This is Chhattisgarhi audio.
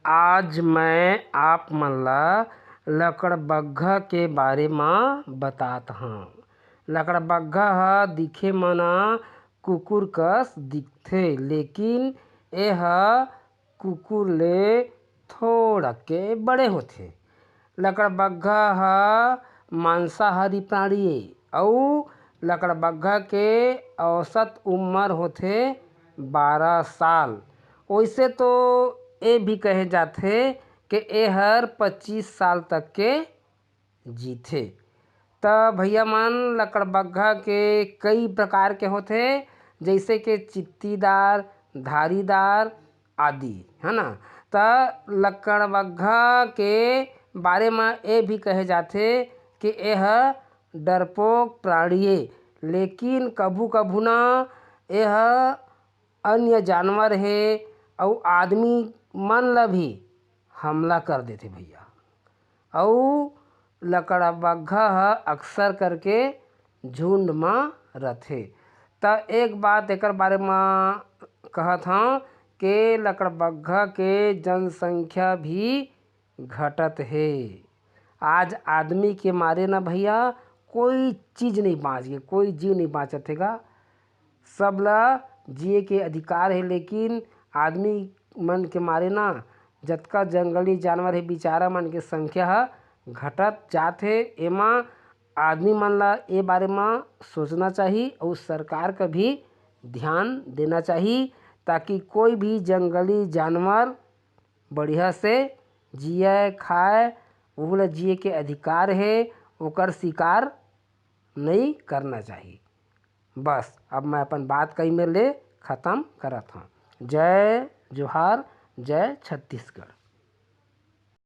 आज मैं आप मन ला लकड़बग्घा के बारे म बतात हूँ। लकड़बग्घा ह दिखे म न कुकुर कस दिखथे, लेकिन ए ह कुकुर ले थोड़ा के बड़े होथे। लकड़बग्घा ह मांसाहारी प्राणी ए अउ लकड़बग्घा के औसत उम्र होथे 12 साल। वैसे तो ये भी कहे जाथे कि ए हर 25 साल तक के जीथे। त भैया मन लकड़बग्घा के कई प्रकार के होथे, जैसे कि चित्तीदार, धारीदार आदि, है ना। त लकड़बग्घा के बारे में ये भी कहे जाथे कि यह डरपोक प्राणी है, लेकिन कभू कभू न यह अन्य जानवर है और आदमी मन ला भी हमला कर देथे भैया। और लकड़बग्घा ह अक्सर करके झुंड में रहथे। त एक बात एकर बारे में कहत हूँ कि लकड़बग्घा के जनसंख्या भी घटत है। आज आदमी के मारे ना भैया कोई चीज़ नहीं बाँच गई, कोई जीव नहीं बाँचत हैगा। सब ला जिए के अधिकार है, लेकिन आदमी मन के मारे ना जतका जंगली जानवर है बेचारा मन के संख्या ह घटत जात है। एमा आदमी मन ला ए बारे में सोचना चाहिए और सरकार का भी ध्यान देना चाहिए, ताकि कोई भी जंगली जानवर बढ़िया से जिए खाए, वो ला जिए के अधिकार है, ओकर शिकार नहीं करना चाहिए। बस अब मैं अपन बात कही में ले ख़त्म करत हूँ। जय जोहार, जय छत्तीसगढ़।